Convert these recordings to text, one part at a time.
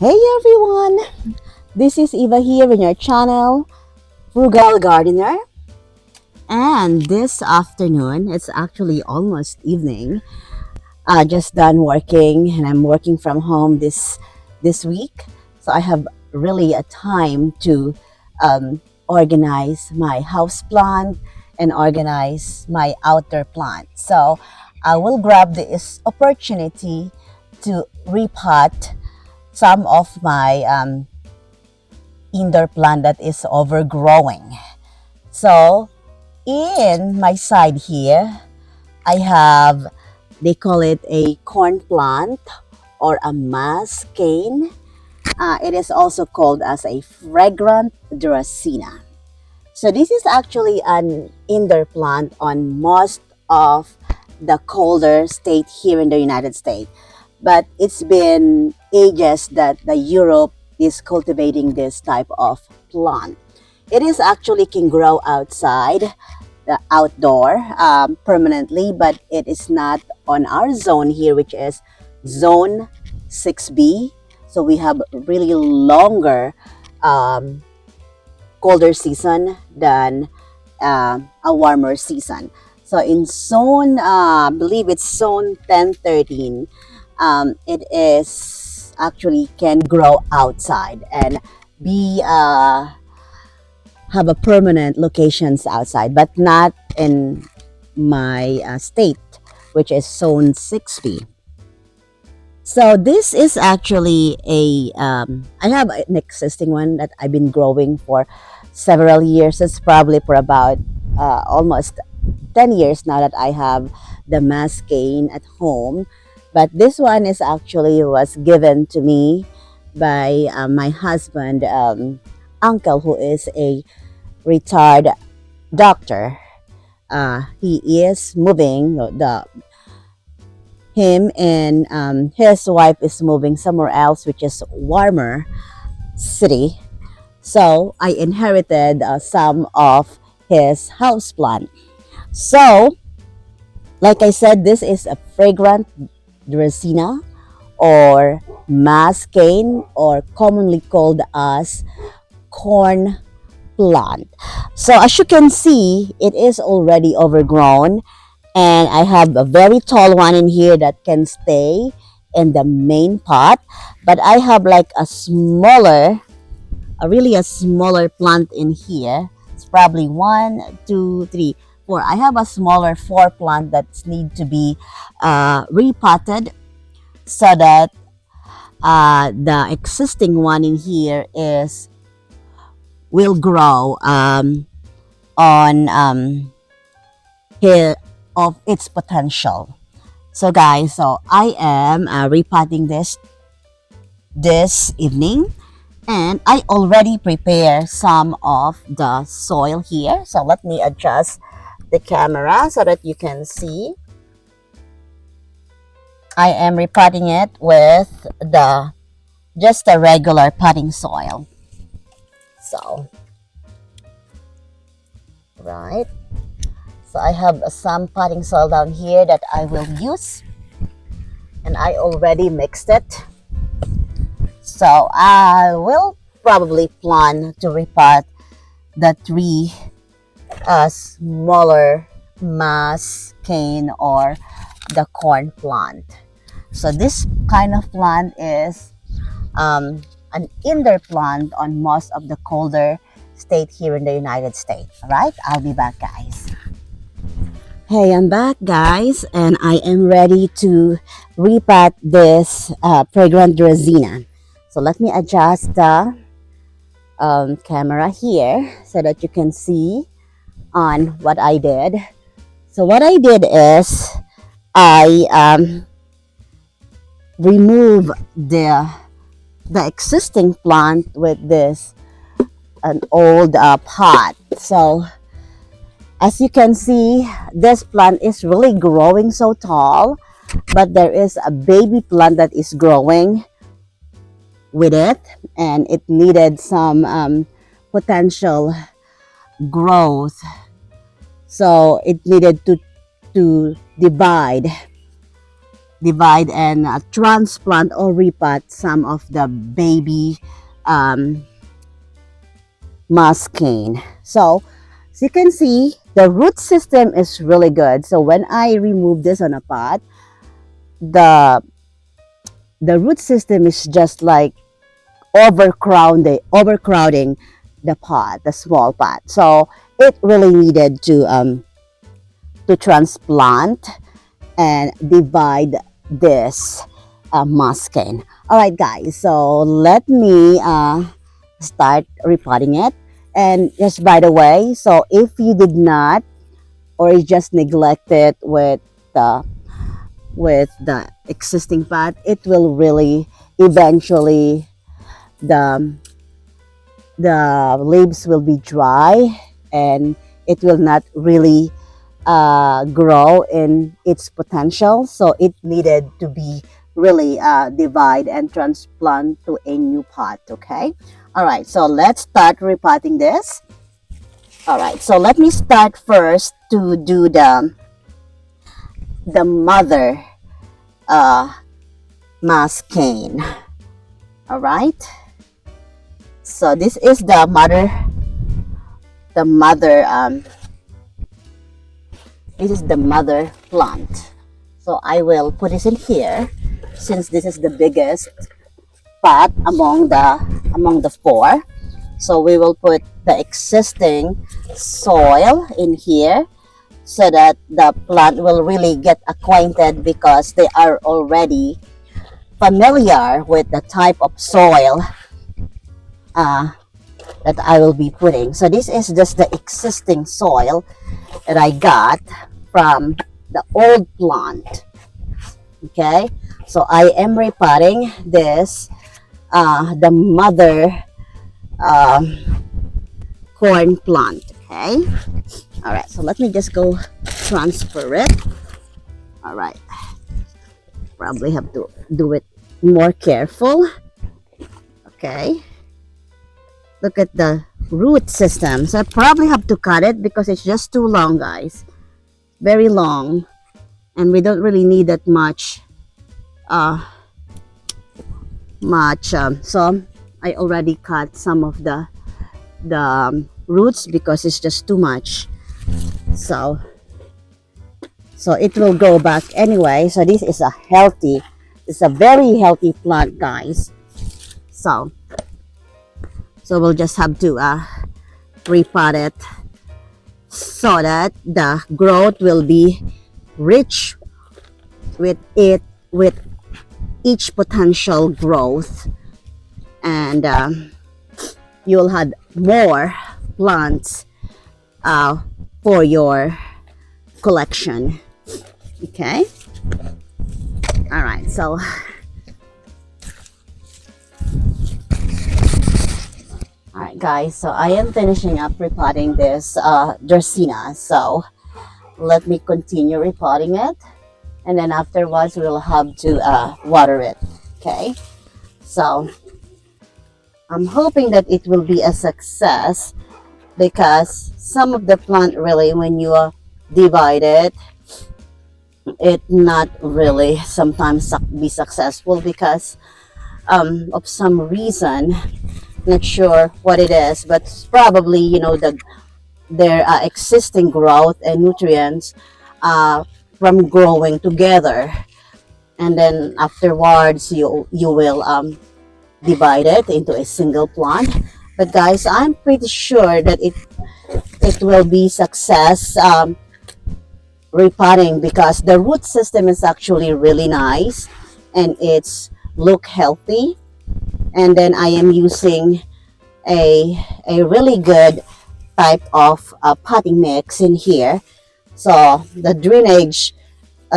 Hey everyone, this is Eva here in your channel, Frugal Gardener. And this afternoon, it's actually almost evening. I just done working and I'm working from home this week. So I have really a time to organize my house plant and organize my outdoor plant. So I will grab this opportunity to repot some of my indoor plant that is overgrowing. So in my side here, I have, they call it a corn plant or a mass cane. It is also called as a Fragrant Dracaena. So this is actually an indoor plant on most of the colder state here in the United States. But it's been ages that the Europe is cultivating this type of plant. It is actually can grow outside, the outdoor permanently, but it is not on our zone here, which is zone 6B. So we have really longer colder season than a warmer season. So in zone, I believe it's zone 1013, it is actually can grow outside and be have a permanent locations outside, but not in my state, which is zone 6B. So this is actually a I have an existing one that I've been growing for several years. It's probably for about almost 10 years now that I have the mass cane at home. But this one is actually was given to me by my husband uncle, who is a retired doctor. He is moving, him and his wife is moving somewhere else, which is warmer city. So I inherited some of his house plant. So like I said, this is a Fragrant Dracaena or mass cane, or commonly called as corn plant. So as you can see, it is already overgrown, and I have a very tall one in here that can stay in the main pot, but I have like a smaller, a smaller plant in here. It's probably 1, 2, 3, 4. I have a smaller 4 plant that need to be repotted, so that the existing one in here is will grow on here of its potential. So guys, so I am repotting this evening, and I already prepare some of the soil here. So let me adjust the camera so that you can see. I am repotting it with just the regular potting soil. So, right. So I have some potting soil down here that I will use, and I already mixed it. So I will probably plan to repot the 3 smaller mass cane or the corn plant. So this kind of plant is an indoor plant on most of the colder state here in the United States. All right, I'll be back, guys. Hey, I'm back, guys, and I am ready to repot this Fragrant Dracaena. So let me adjust the camera here so that you can see on what I did. So what I did is I remove the existing plant with this an old pot. So as you can see, this plant is really growing so tall, but there is a baby plant that is growing with it, and it needed some potential growth. So it needed to divide divide and transplant or repot some of the baby um, muscane. So as you can see, the root system is really good. So when I remove this on a pot, the root system is just like overcrowding the pot, the small pot. So it really needed to transplant and divide this muskin. All right, guys. So let me start repotting it. And just by the way, so if you did not or you just neglect it the with the existing pot, it will really eventually the leaves will be dry and it will not really grow in its potential. So it needed to be really divide and transplant to a new pot. Okay. All right. So let's start repotting this. All right. So let me start first to do the mother muscane. All right. So this is the mother this is the mother plant. So I will put this in here since this is the biggest pot among the four. So we will put the existing soil in here so that the plant will really get acquainted because they are already familiar with the type of soil that I will be putting. So this is just the existing soil that I got from the old plant. Okay, so I am repotting this the mother corn plant. Okay, all right, so let me just go transfer it. All right, probably have to do it more careful. Okay, look at the root system. So I probably have to cut it because it's just too long, guys. Very long, and we don't really need that much so I already cut some of the roots because it's just too much. So it will go back anyway. So this is it's a very healthy plant, guys. So we'll just have to repot it so that the growth will be rich with each potential growth, and you'll have more plants for your collection. Okay, all right, so alright guys, so I am finishing up repotting this Dracaena. So let me continue repotting it, and then afterwards we'll have to water it. Okay, so I'm hoping that it will be a success because some of the plant really, when you divide it, it not really sometimes be successful because of some reason. Not sure what it is, but probably, you know, their existing growth and nutrients from growing together, and then afterwards you will divide it into a single plant. But guys, I'm pretty sure that it will be success repotting because the root system is actually really nice and it's look healthy. And then I am using a really good type of potting mix in here. So the drainage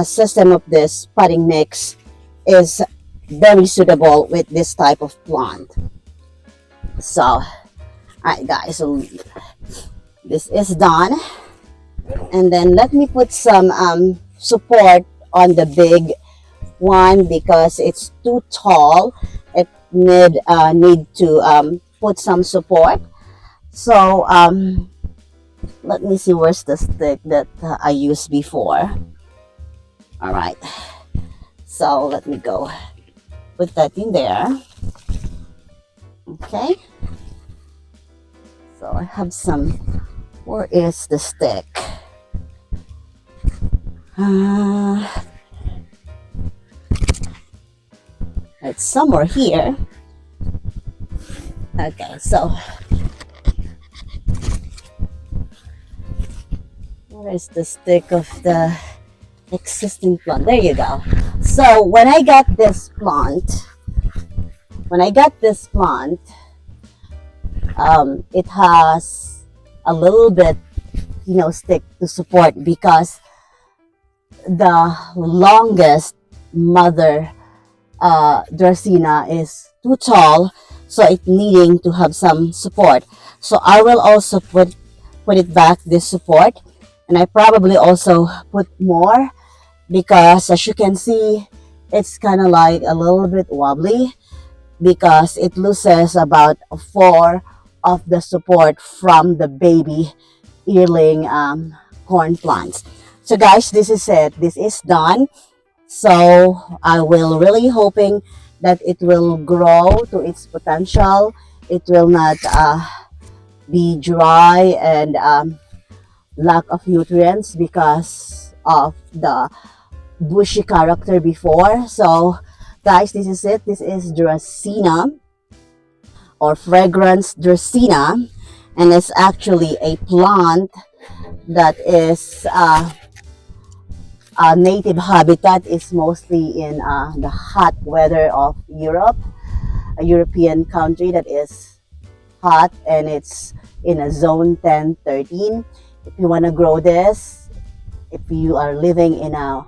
system of this potting mix is very suitable with this type of plant. So alright guys, so this is done, and then let me put some support on the big one because it's too tall. It need to put some support. So let me see, where's the stick that I used before. All right, So let me go put that in there. Okay. So I have some. Where is the stick? Uh, it's somewhere here. Okay, so where is the stick of the existing plant? There you go. So when I got this plant, it has a little bit, stick to support because the longest mother Dracaena is too tall, so it needing to have some support. So I will also put it back this support, and I probably also put more because as you can see, it's kind of like a little bit wobbly because it loses about four of the support from the baby yearling corn plants. So guys, this is it. This is done. So I will really hoping that it will grow to its potential. It will not be dry and lack of nutrients because of the bushy character before. So guys, this is it. This is Dracaena or Fragrant Dracaena, and it's actually a plant that is native habitat is mostly in the hot weather of Europe, a European country that is hot, and it's in a zone 10, 13. If you want to grow this, if you are living in a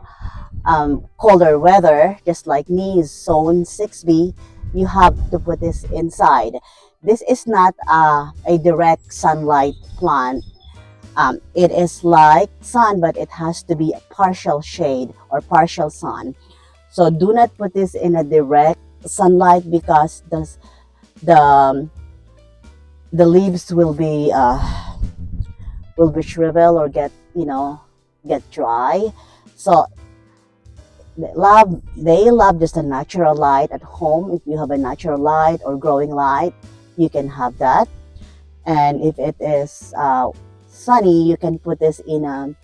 colder weather, just like me, is zone 6B, you have to put this inside. This is not a direct sunlight plant. It is like sun, but it has to be a partial shade or partial sun. So do not put this in a direct sunlight because the the leaves will be shrivel or get dry. So they love just a natural light at home. If you have a natural light or growing light, you can have that. And if it is sunny, you can put this in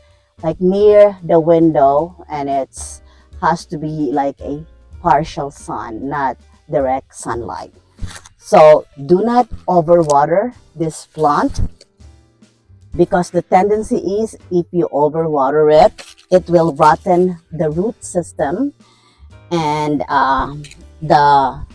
like near the window, and it's has to be like a partial sun, not direct sunlight. So do not overwater this plant because the tendency is if you overwater it, it will rotten the root system, and the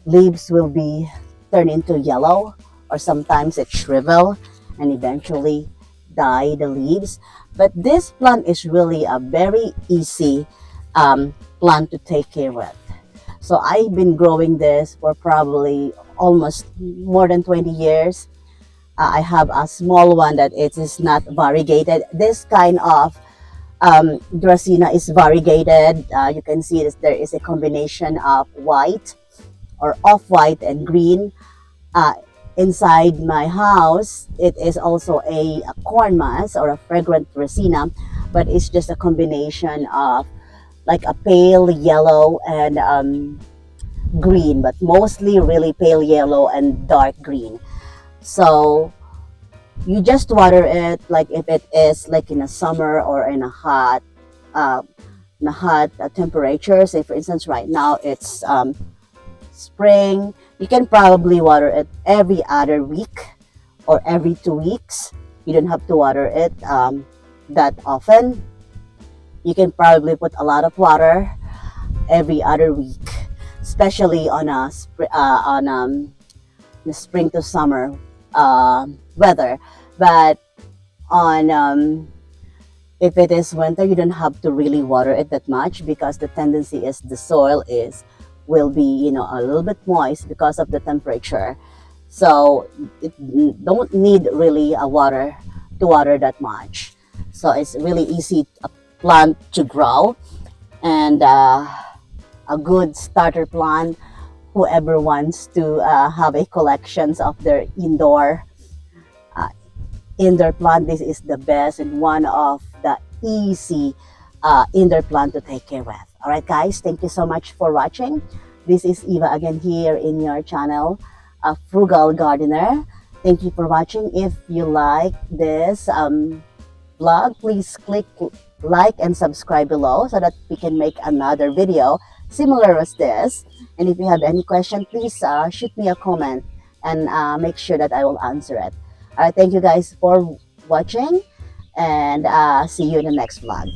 leaves will be turned into yellow, or sometimes it shrivel and eventually die the leaves. But this plant is really a very easy plant to take care of. So I've been growing this for probably almost more than 20 years. I have a small one that it is not variegated. This kind of Dracaena is variegated. You can see this, there is a combination of white or off-white and green. Inside my house, it is also a corn mass or a fragrant Dracaena, but it's just a combination of like a pale yellow and green, but mostly really pale yellow and dark green. So you just water it like if it is like in a summer or in a hot temperature. Say for instance right now it's spring, you can probably water it every other week or every 2 weeks. You don't have to water it that often. You can probably put a lot of water every other week, especially on the spring to summer weather. But on if it is winter, you don't have to really water it that much because the tendency is the soil will be a little bit moist because of the temperature. So it don't need really a water to water that much. So it's really easy a plant to grow, and a good starter plant. Whoever wants to have a collections of their indoor plant, this is the best and one of the easy indoor plant to take care of. All right, guys, thank you so much for watching. This is Eva again here in your channel, Frugal Gardener. Thank you for watching. If you like this vlog, please click like and subscribe below so that we can make another video similar as this. And if you have any question, please shoot me a comment and make sure that I will answer it. All right, thank you guys for watching, and see you in the next vlog.